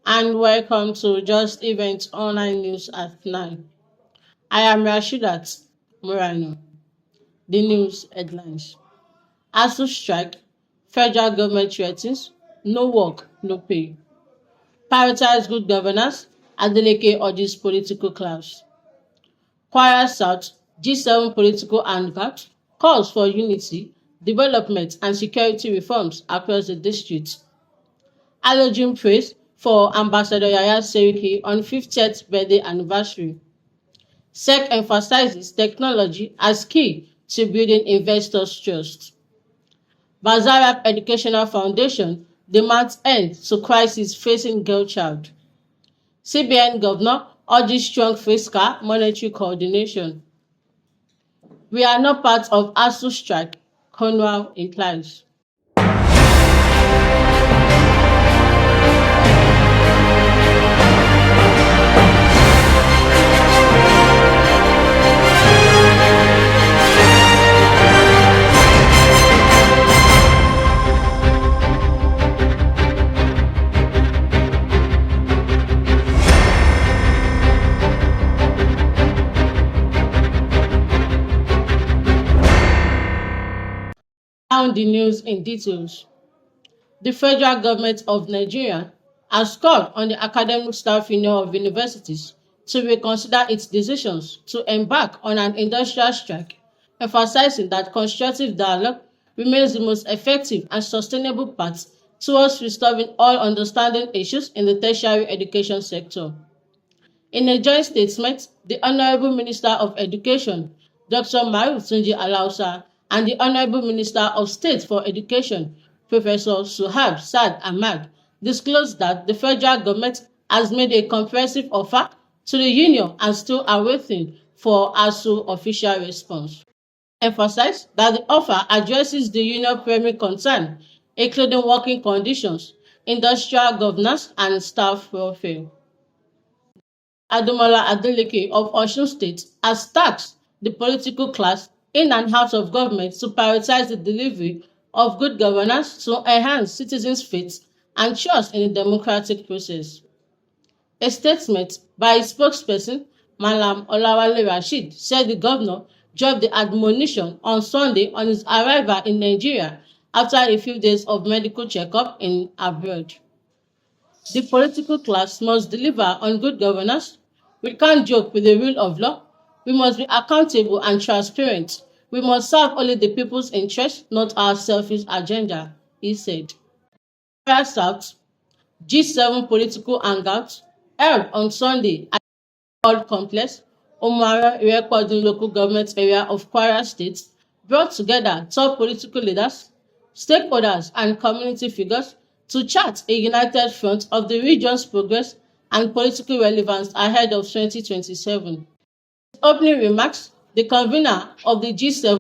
And welcome to Just Events Online News at 9. I am Rashidat Murano. The news headlines. ASUU strike, federal government threatens, no work, no pay. Prioritise good governance, Adeleke urges political class. Kwara South, G7 political hangout calls for unity, development and security reforms across the district. ALOGYM praise for Ambassador Yahaya Seriki on 50th birthday anniversary. SEC emphasizes technology as key to building investors' trust. Bazarab Educational Foundation demands end to crisis facing girl child. CBN Governor urges strong fiscal monetary coordination. We are not part of ASUU strike, CONUA implies. Now the news in details. The federal government of Nigeria has called on the Academic Staff Union of Universities to reconsider its decisions to embark on an industrial strike, emphasizing that constructive dialogue remains the most effective and sustainable path towards restoring all understanding issues in the tertiary education sector. In a joint statement, the Honorable Minister of Education, Dr. Maruf Tunji Alausa, and the Honorable Minister of State for Education, Professor Suhab Saad Ahmad, disclosed that the federal government has made a comprehensive offer to the union and still awaiting for ASUU official response. Emphasized that the offer addresses the union primary concern, including working conditions, industrial governance, and staff welfare. Ademola Adeleke of Osun State has tasked the political class in and out of government to prioritize the delivery of good governance to enhance citizens' faith and trust in the democratic process. A statement by his spokesperson, Malam Olawale Rasheed, said the governor dropped the admonition on Sunday on his arrival in Nigeria after a few days of medical checkup in abroad. The political class must deliver on good governance. We can't joke with the rule of law. We must be accountable and transparent. We must serve only the people's interest, not our selfish agenda, he said. Kwara South, G7 political hangout held on Sunday at the Hall Complex, Omara Irekodun local government area of Kwara State, brought together top political leaders, stakeholders, and community figures to chart a united front of the region's progress and political relevance ahead of 2027. In opening remarks, the convener of the G7,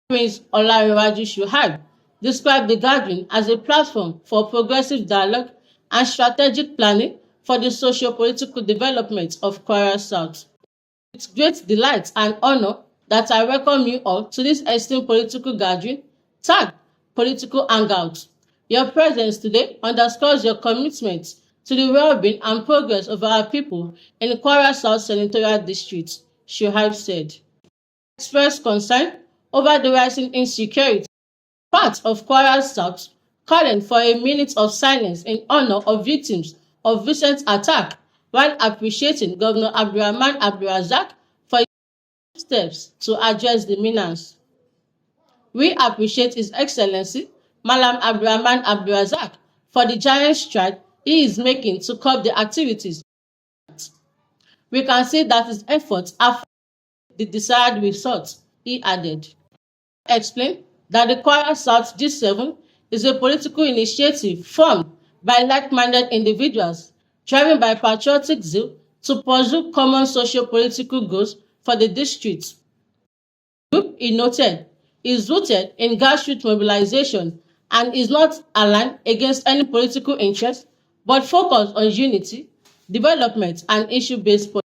Prince Olarewaju Shuaib, described the gathering as a platform for progressive dialogue and strategic planning for the socio-political development of Kwara South. It's great delight and honor that I welcome you all to this esteemed political gathering tagged Political Hangout. Your presence today underscores your commitment to the well-being and progress of our people in Kwara South Senatorial District, Shuaib said. Expressed concern over the rising insecurity part of Kwara South, calling for a minute of silence in honor of victims of recent attack, while appreciating Governor Abdulrahman Abdulrazak for his steps to address the menace. We appreciate His Excellency Malam Abdulrahman Abdulrazak for the giant stride he is making to curb the activities. We can see that his efforts have the desired result, he added. He explained that the Kwara South G7 is a political initiative formed by like-minded individuals driven by patriotic zeal to pursue common socio-political goals for the district. The group, he noted, is rooted in grassroots mobilization and is not aligned against any political interest, but focused on unity, development, and issue-based policy.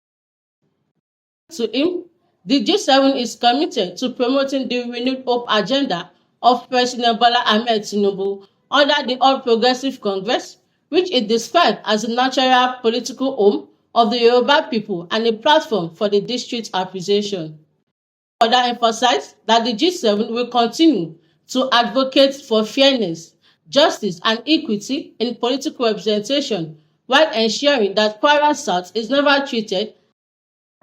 To him, the G7 is committed to promoting the renewed hope agenda of President Bola Ahmed Tinubu under the All Progressive Congress, which it described as a natural political home of the Yoruba people and a platform for the district appreciation. Further emphasized that the G7 will continue to advocate for fairness, justice, and equity in political representation while ensuring that Kwara South is never treated as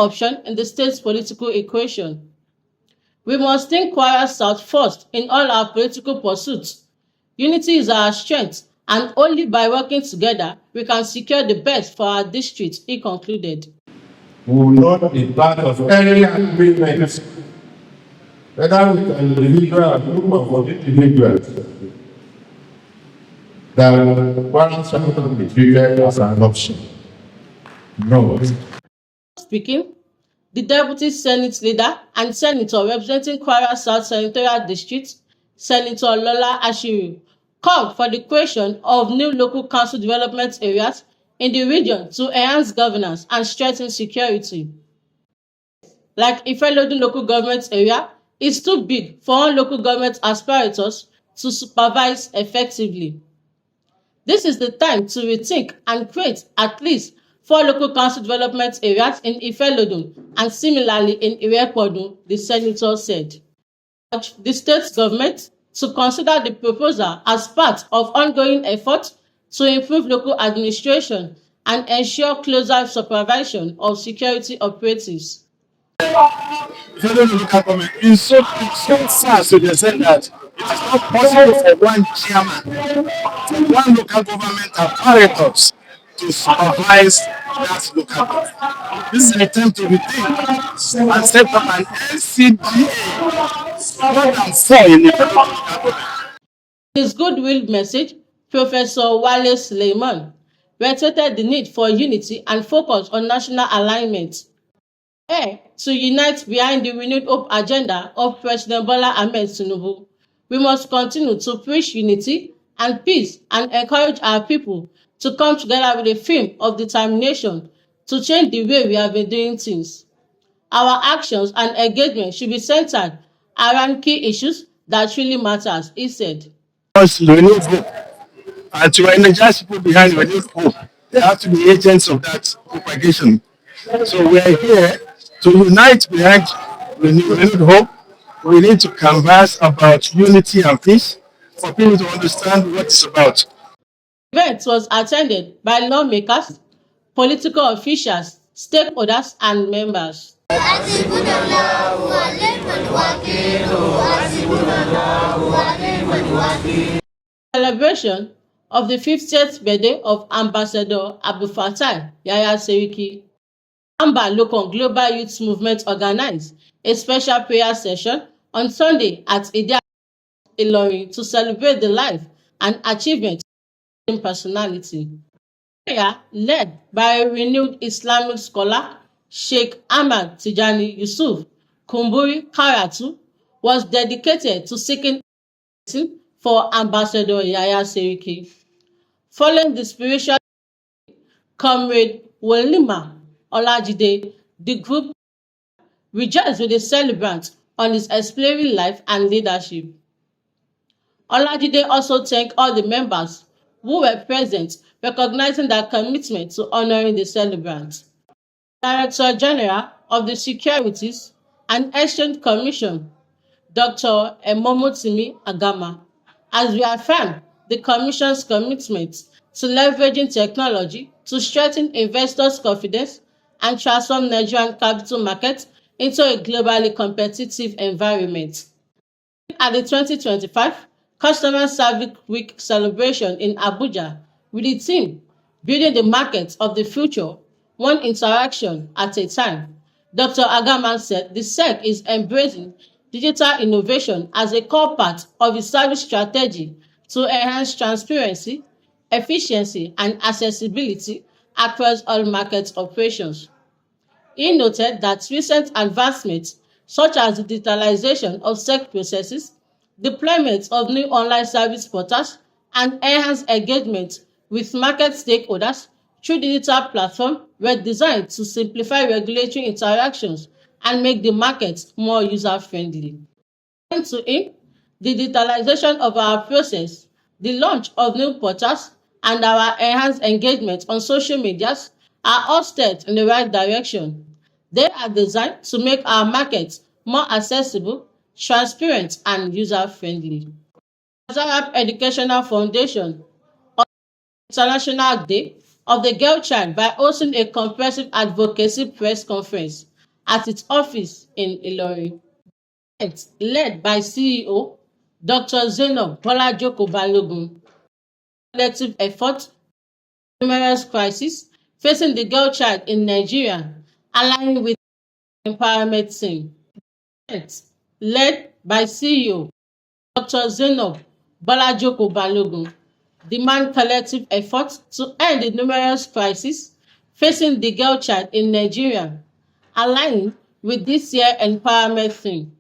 an option in the state's political equation. We must think Kwara South first in all our political pursuits. Unity is our strength, and only by working together we can secure the best for our district, he concluded. We will not be part of any agreement, whether with an individual or group of individuals, that one side will be treated as an option. No. Speaking, the Deputy Senate Leader and Senator representing Kwara South Senatorial District, Senator Lola Ashiru, called for the creation of new local council development areas in the region to enhance governance and strengthen security. Like Ifelodun local government area is too big for one local government aspirators to supervise effectively. This is the time to rethink and create at least 4 local council development areas in Ifelodun and similarly in Irekodun, the senator said. The state government to consider the proposal as part of ongoing efforts to improve local administration and ensure closer supervision of security operatives. Federal local government is so sad to the extent that it is not possible for one chairman, for one local government apparatus to supervise that local government. This is an attempt to rethink and set up an NCDA more than 4 in the federal local government. In his goodwill message, Professor Wale Suleiman reiterated the need for unity and focus on national alignment. To unite behind the renewed hope agenda of President Bola Ahmed Tinubu, we must continue to preach unity and peace and encourage our people to come together with a theme of determination to change the way we have been doing things. Our actions and engagement should be centered around key issues that really matters, he said. Because we need hope. And to energize people behind renewed hope, they have to be agents of that propagation. So we are here to unite behind renewed hope. We need to canvass about unity and peace for people to understand what it's about. The event was attended by lawmakers, political officials, stakeholders, and members. Celebration of the 50th birthday of Ambassador Abdul Fattah Yahaya Seriki. Amba Lokon Global Youth Movement organized a special prayer session on Sunday at Ide Ilorin to celebrate the life and achievement of his personality. Prayer, led by a renewed Islamic scholar, Sheikh Ahmad Tijani Yusuf Kumburi Karatu, was dedicated to seeking for Ambassador Yahaya Seriki. Following the spiritual Comrade Wolima Olajide, the group rejoiced with the celebrant on his exemplary life and leadership. Olajide also thanked all the members who were present, recognizing their commitment to honoring the celebrant. Director General of the Securities and Exchange Commission, Dr. Emomotimi Agama, has reaffirmed the Commission's commitment to leveraging technology to strengthen investors' confidence and transform Nigerian capital markets into a globally competitive environment. At the 2025 Customer Service Week celebration in Abuja with the theme Building the Markets of the Future, One Interaction at a Time, Dr. Agama said the SEC is embracing digital innovation as a core part of its service strategy to enhance transparency, efficiency, and accessibility across all market operations. He noted that recent advancements such as the digitalization of SEC processes, deployment of new online service portals, and enhanced engagement with market stakeholders through digital platforms were designed to simplify regulatory interactions and make the market more user-friendly. According to him, the digitalization of our process, the launch of new portals, and our enhanced engagement on social medias are all steps in the right direction. They are designed to make our markets more accessible, transparent, and user-friendly. Bazarab Educational Foundation International Day of the Girl Child by hosting a comprehensive advocacy press conference at its office in Ilorin. It's led by CEO Dr. Zainab Bolajoko Balogun. Collective effort numerous crises facing the girl child in Nigeria, aligning with the empowerment team. It's led by CEO Dr. Zainab Bolajoko Balogun demand collective efforts to end the numerous crises facing the girl child in Nigeria, aligning with this year's empowerment theme.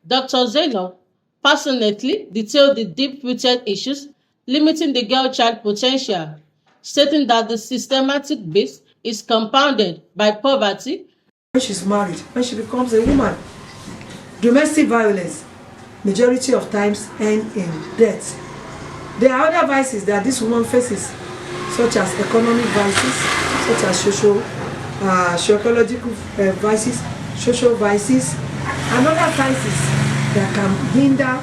Dr. Zainab passionately detailed the deep-rooted issues limiting the girl child potential, stating that the systematic base is compounded by poverty. When she's married, when she becomes a woman, domestic violence, majority of times end in death. There are other vices that this woman faces, such as economic vices, such as psychological vices, social vices, and other vices that can hinder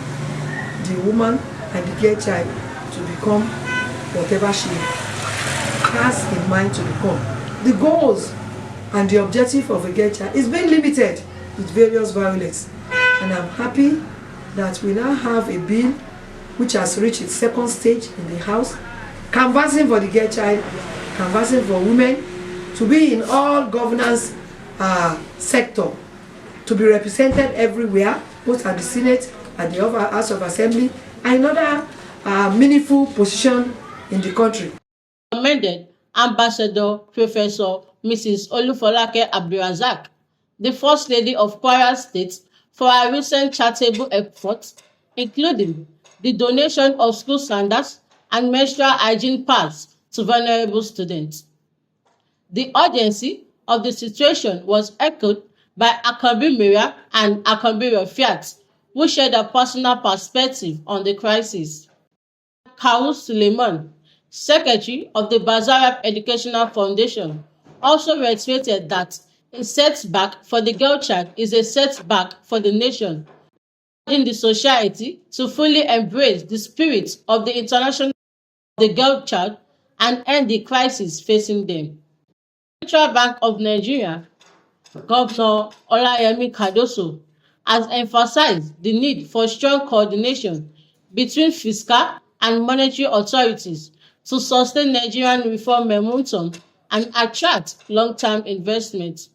the woman and the girl child to become whatever she has in mind to become. The goals and the objective of a girl child is being limited with various violence. And I'm happy that we now have a bill which has reached its second stage in the House, canvassing for the girl child, canvassing for women to be in all governance sector, to be represented everywhere, both at the Senate, at the House of Assembly, and in other meaningful position in the country. Commended Ambassador Professor Mrs. Olufolake Abdulrazak, the First Lady of Kwara State, for her recent charitable efforts, including the donation of school sandals and menstrual hygiene pads to vulnerable students. The urgency of the situation was echoed by Akambi Mira and Akambi Rafiat, who shared a personal perspective on the crisis. Kawu Suleiman, Secretary of the Bazarab Educational Foundation, also reiterated that a setback for the girl child is a setback for the nation, urging the society to fully embrace the spirit of the international of the girl child and end the crisis facing them. The Central Bank of Nigeria, Governor Olayemi Cardoso, has emphasized the need for strong coordination between fiscal and monetary authorities to sustain Nigerian reform momentum and attract long-term investment.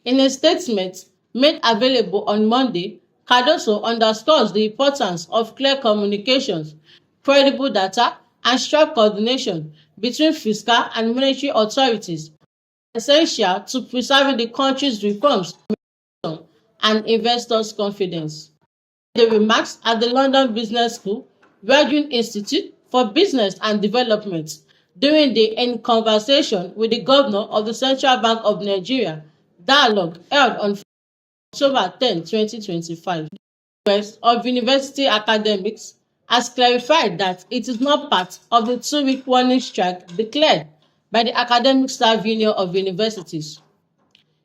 In a statement made available on Monday, Cardoso underscores the importance of clear communications, credible data, and strong coordination between fiscal and monetary authorities, essential to preserving the country's reforms and investors' confidence. The remarks at the London Business School Graduate Institute for Business and Development during the conversation with the Governor of the Central Bank of Nigeria dialogue held on October 10, 2025. The West of University Academics has clarified that it is not part of the 2-week warning strike declared by the Academic Staff Union of Universities.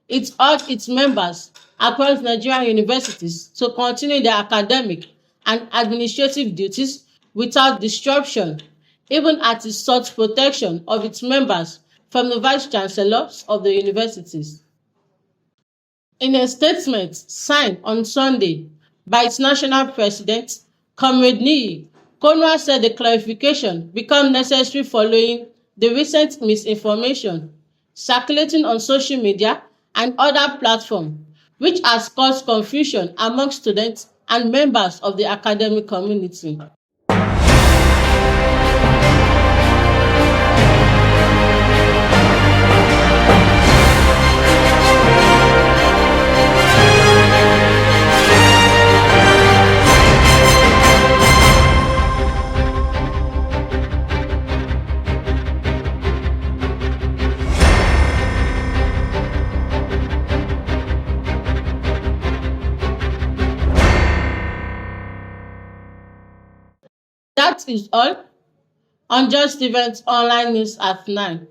It urged its members across Nigerian universities to continue their academic and administrative duties without disruption, even as it sought protection of its members from the vice chancellors of the universities. In a statement signed on Sunday by its national president, Comrade Niyi, CONUA said the clarification became necessary following the recent misinformation circulating on social media and other platforms, which has caused confusion among students and members of the academic community. That is all on Just Events Online News at 9.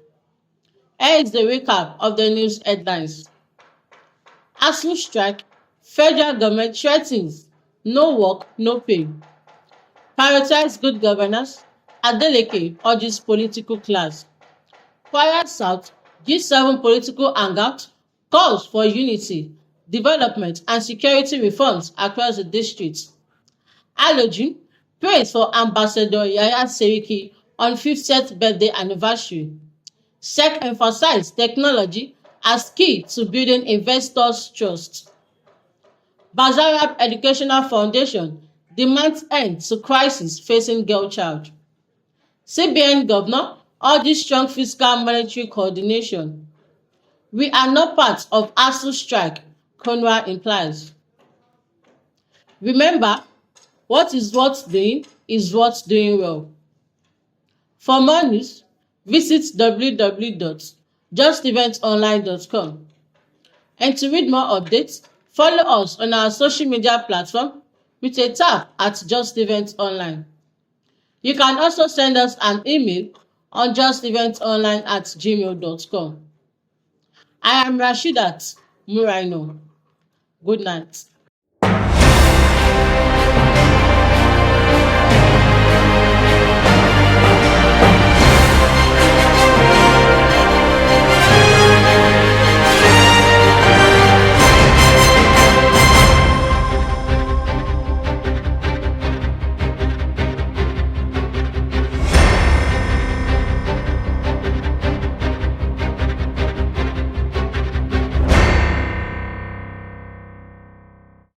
Here is the recap of the news headlines. ASUU strike, federal government threatens no work, no pay. Prioritize good governance, Adeleke urges political class. Kwara South, G7 political hangout calls for unity, development and security reforms across the district. ALOGYM praise for Ambassador Yahaya Seriki on 50th birthday anniversary. SEC emphasized technology as key to building investors' trust. Bazarab Educational Foundation demands end to crisis facing girl child. CBN Governor urges strong fiscal-monetary coordination. We are not part of ASUU strike, CONUA implies. Remember, what is worth doing is worth doing well. For more news, visit www.justeventsonline.com. And to read more updates, follow us on our social media platform with a tab at Just Events Online. You can also send us an email on justeventsonline@gmail.com. I am Rashidat Muraino. Good night.